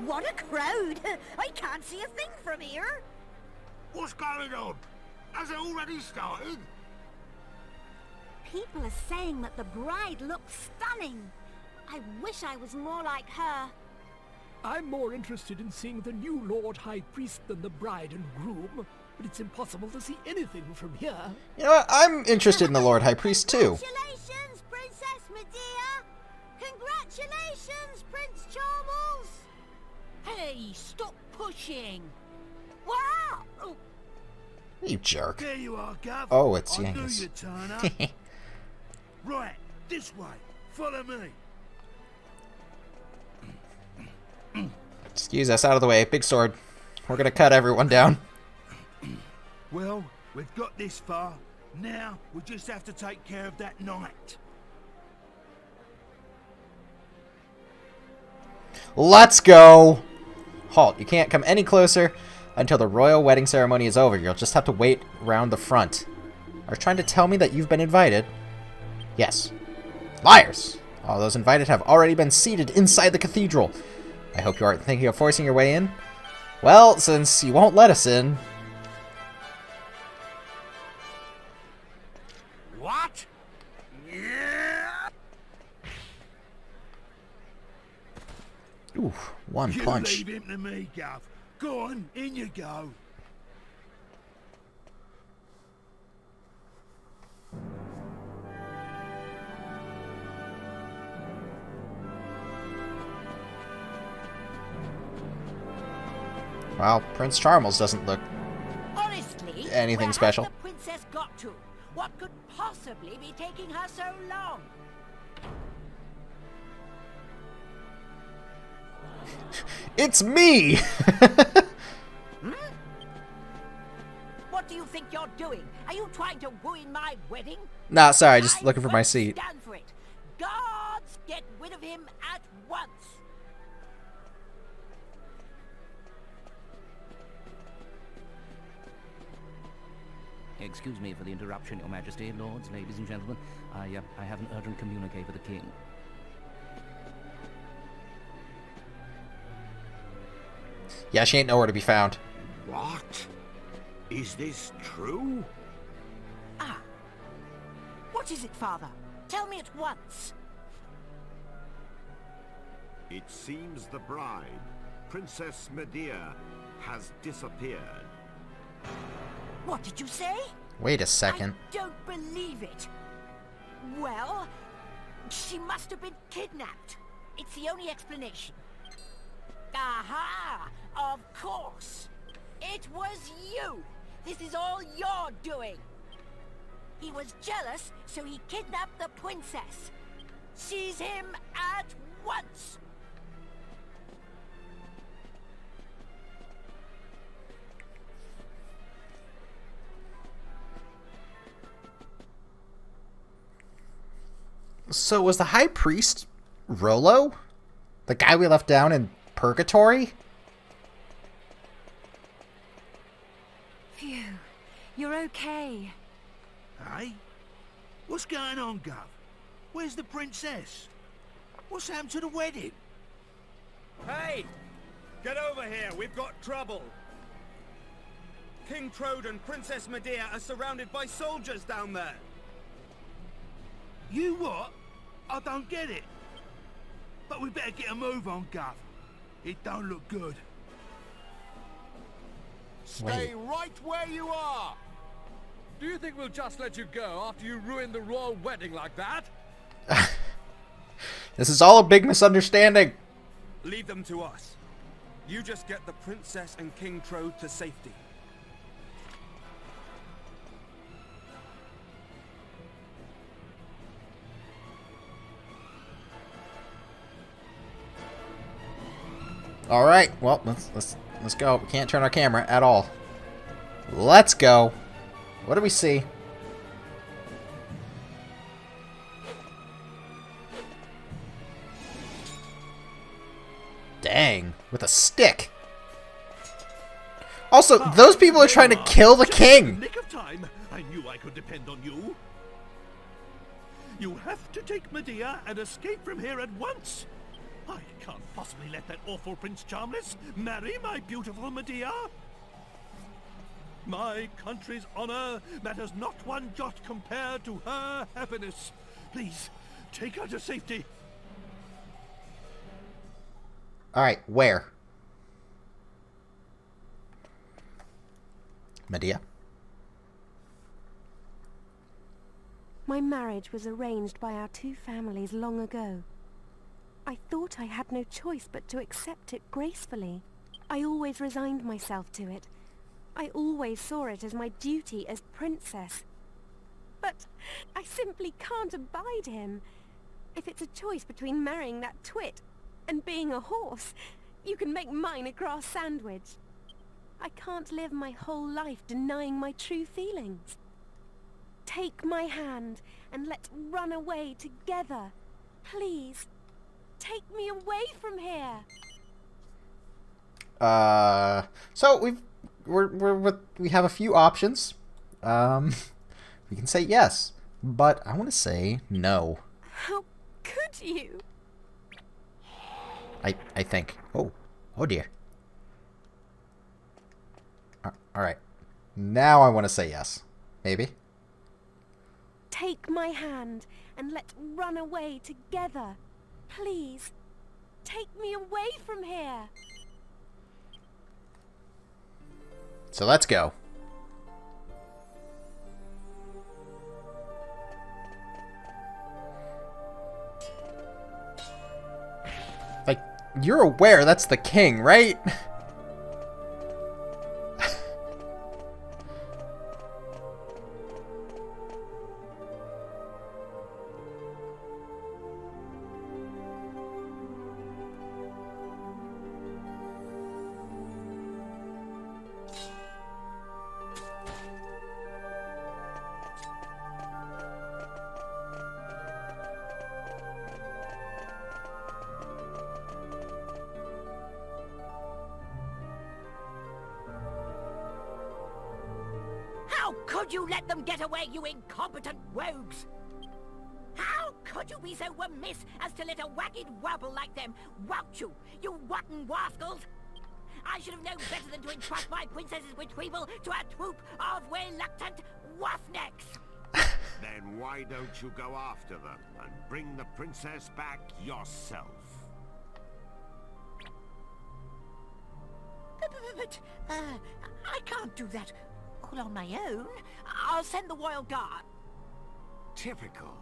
What a crowd! I can't see a thing from here. What's going on? Has it already started? People are saying that the bride looks stunning. I wish I was more like her. I'm more interested in seeing the new Lord High Priest than the bride and groom, but it's impossible to see anything from here. You know what? I'm interested in the Lord High Priest, too. Congratulations, Princess Medea! Congratulations, Prince Charles! Hey, stop pushing! Wow! Oh, You jerk. There you are, Gov. Oh, it's I knew Yangus. you'd turn up. Right, this way. Follow me. Excuse us, out of the way. Big sword. We're gonna cut everyone down. Well, we've got this far. Now, we just have to take care of that knight. Let's go! Halt. You can't come any closer until the royal wedding ceremony is over. You'll just have to wait round the front. Are you trying to tell me that you've been invited? Yes. Liars! All those invited have already been seated inside the cathedral. I hope you aren't thinking of forcing your way in. Well, since you won't let us in... What? Yeah. Ooh, one punch. You leave him to me, Gov. Go on, in you go. Well, Prince Charles doesn't look Honestly, anything where special. has the princess got to? What could possibly be taking her so long? It's me! What do you think you're doing? Are you trying to ruin my wedding? Nah, sorry, just I looking for my won't seat. Stand for it. Guards, get rid of him at once. Excuse me for the interruption, Your Majesty, lords, ladies and gentlemen. I have an urgent communique for the king. Yeah, she ain't nowhere to be found. What? Is this true? Ah. What is it, Father? Tell me at once. It seems the bride, Princess Medea, has disappeared. What did you say? Wait a second. I don't believe it. Well, she must have been kidnapped. It's the only explanation. Aha! Of course! It was you! This is all your doing! He was jealous, so he kidnapped the princess. Seize him at once! So was the High Priest Rollo? The guy we left down in Purgatory? Phew. You're okay. Hey? What's going on, Gov? Where's the princess? What's happened to the wedding? Hey! Get over here, we've got trouble! King Trode and Princess Medea are surrounded by soldiers down there! You what? I don't get it. But we better get a move on, Gov. It don't look good. Stay right where you are! Do you think we'll just let you go after you ruined the royal wedding like that? This is all a big misunderstanding. Leave them to us. You just get the princess and King Trode to safety. All right. Well, let's go. We can't turn our camera at all. Let's go. What do we see? Dang, with a stick. Also, those people are trying to kill the king. Nick of time. I knew I could depend on you. You have to take Medea and escape from here at once. I can't possibly let that awful Prince Charmless marry my beautiful Medea. My country's honor matters not one jot compared to her happiness. Please, take her to safety. All right, where? Medea? My marriage was arranged by our two families long ago. I thought I had no choice but to accept it gracefully. I always resigned myself to it. I always saw it as my duty as princess. But I simply can't abide him. If it's a choice between marrying that twit and being a horse, You can make mine a grass sandwich. I can't live my whole life denying my true feelings. Take my hand and let's run away together. Please, take me away from here. So we have a few options. We can say yes, but I want to say no. How could you? I think. Oh dear. All right. Now I want to say yes. Maybe. Take my hand and let's run away together. Please, take me away from here. So let's go. Like, you're aware that's the king, right? How could you let them get away, you incompetent rogues? How could you be so remiss as to let a wagged wabble like them wout you, you rotten rascals? I should have known better than to entrust my princess's retrieval to a troop of reluctant roughnecks. Then why don't you go after them and bring the princess back yourself? But I can't do that all on my own. I'll send the royal guard. Typical.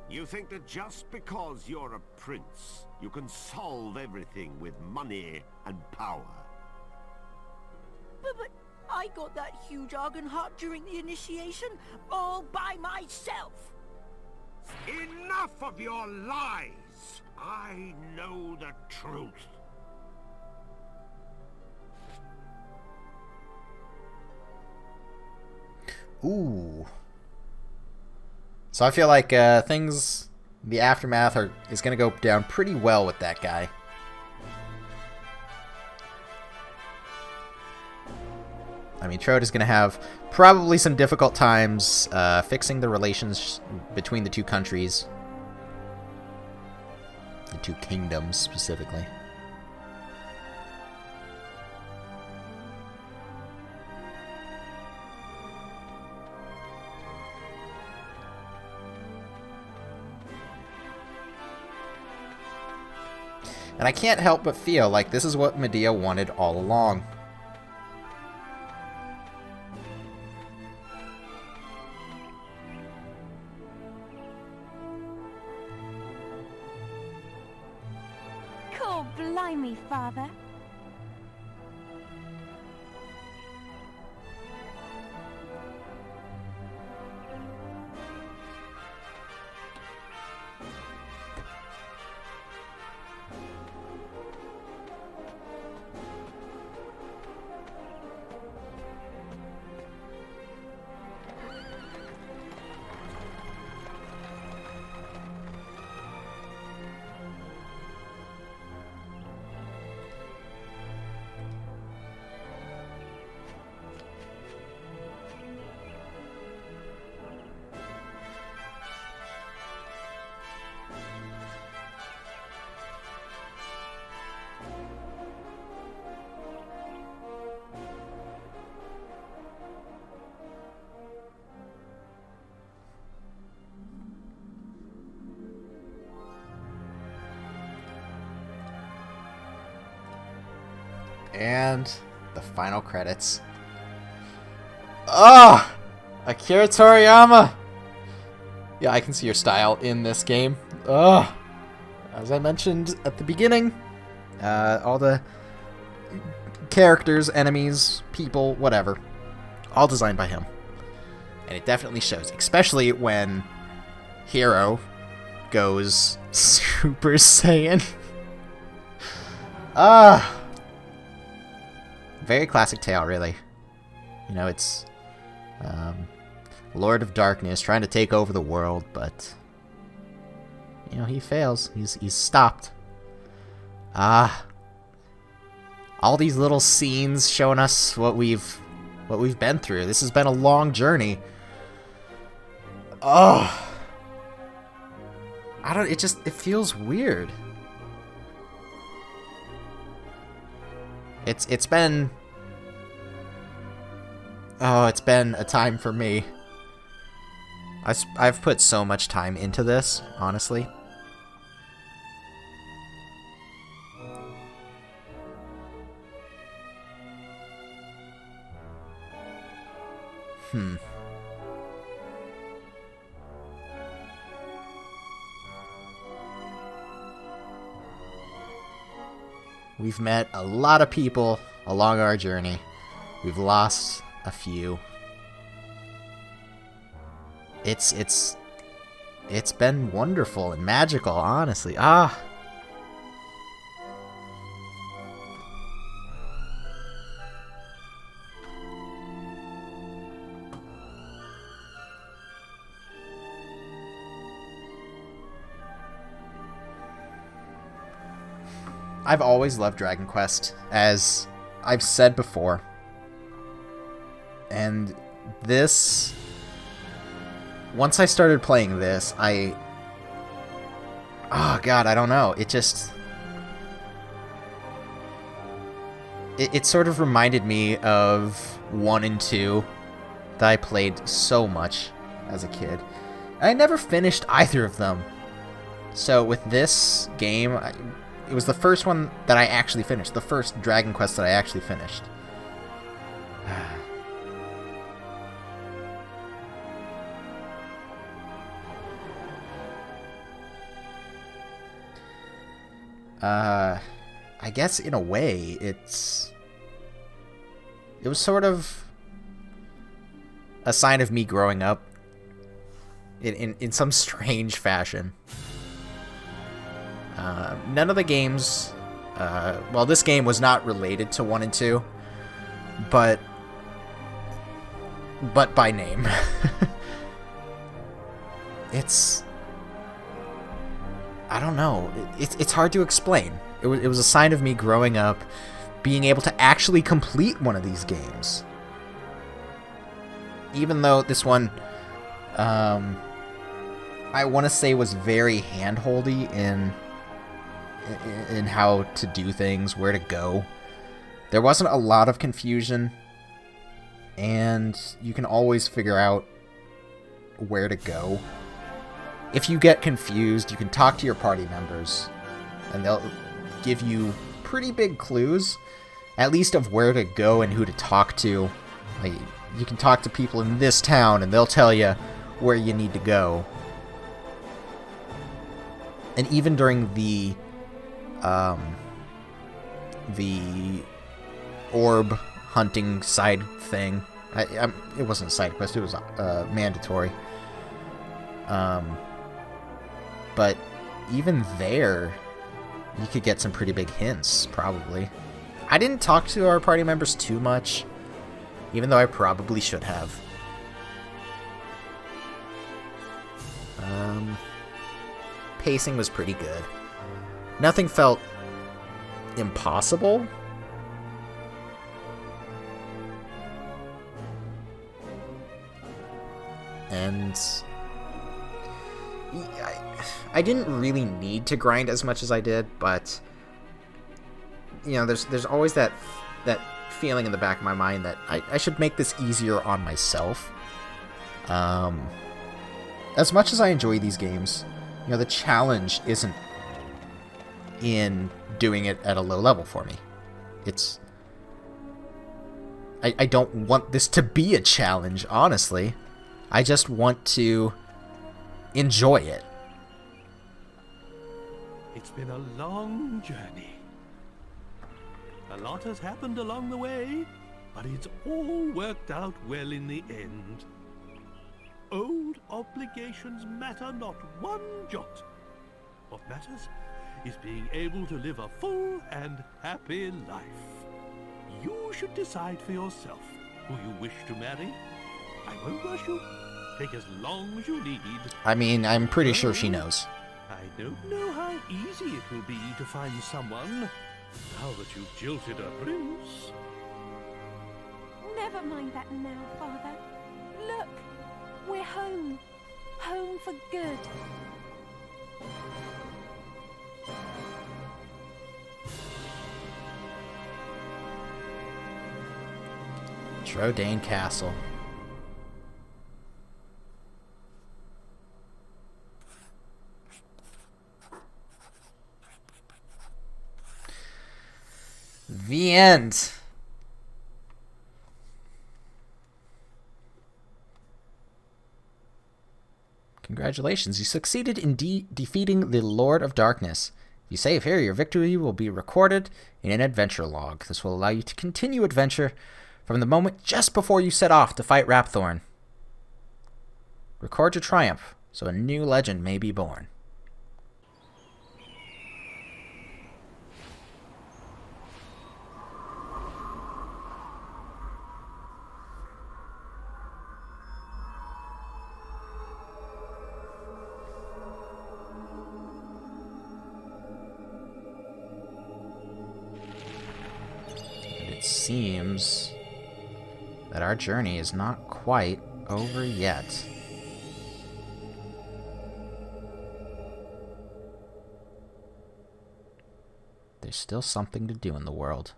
You think that just because you're a prince, you can solve everything with money and power. But I got that huge Argonheart during the initiation all by myself. Enough of your lies! I know the truth. Ooh. So I feel like things, the aftermath is going to go down pretty well with that guy. I mean, Trode is going to have probably some difficult times fixing the relations between the two countries. The two kingdoms, specifically. And I can't help but feel like this is what Medea wanted all along. Cool, blimey, father. And the final credits. Ah! Akira Toriyama! Yeah, I can see your style in this game. Ugh! As I mentioned at the beginning, all the characters, enemies, people, whatever, all designed by him. And it definitely shows, especially when Hero goes Super Saiyan. Ah! Very classic tale, really. You know, it's Lord of Darkness trying to take over the world, but you know, he fails. He's stopped. All these little scenes showing us what we've been through. This has been a long journey. Oh, it feels weird. It's been a time for me. I've put so much time into this, honestly. We've met a lot of people along our journey. We've lost a few. It's been wonderful and magical, honestly. I've always loved Dragon Quest, as I've said before. And this... Once I started playing this, oh god, I don't know. It just... It sort of reminded me of 1 and 2 that I played so much as a kid. And I never finished either of them. So with this game... It was the first one that I actually finished. The first Dragon Quest that I actually finished. I guess in a way, it was sort of a sign of me growing up in some strange fashion. None of the games, well, this game was not related to 1 and 2, but by name. I don't know. It's hard to explain. It was a sign of me growing up, being able to actually complete one of these games. Even though this one, I want to say was very hand-holdy in how to do things, where to go. There wasn't a lot of confusion, and you can always figure out where to go. If you get confused, you can talk to your party members, and they'll give you pretty big clues, at least of where to go and who to talk to. Like, you can talk to people in this town, and they'll tell you where you need to go. And even during the orb hunting side thing, it wasn't a side quest, it was mandatory. But even there, you could get some pretty big hints, probably. I didn't talk to our party members too much, even though I probably should have. Pacing was pretty good. Nothing felt impossible. And I didn't really need to grind as much as I did, but you know, there's always that feeling in the back of my mind that I should make this easier on myself. As much as I enjoy these games, you know, the challenge isn't in doing it at a low level for me. It's... I don't want this to be a challenge, honestly. I just want to enjoy it. It's been a long journey. A lot has happened along the way, but it's all worked out well in the end. Old obligations matter not one jot. What matters is being able to live a full and happy life. You should decide for yourself who you wish to marry. I won't rush you. Take as long as you need. I mean, I'm pretty sure she knows. I don't know how easy it will be to find someone now that you've jilted a prince. Never mind that now, Father. Look, we're home. Home for good. Trodain Castle. The end. Congratulations, you succeeded in defeating the Lord of Darkness. If you save here, your victory will be recorded in an adventure log. This will allow you to continue adventure from the moment just before you set off to fight Rapthorn. Record your triumph, so a new legend may be born. It seems that our journey is not quite over yet. There's still something to do in the world.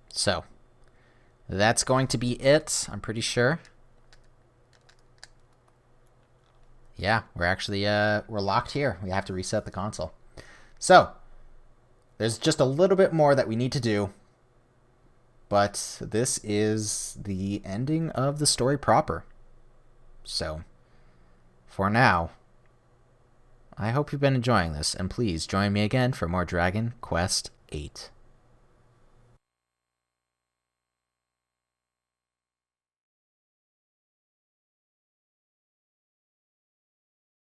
So, that's going to be it, I'm pretty sure. Yeah, we're actually, we're locked here. We have to reset the console. So, there's just a little bit more that we need to do. But this is the ending of the story proper. So, for now, I hope you've been enjoying this. And please join me again for more Dragon Quest VIII.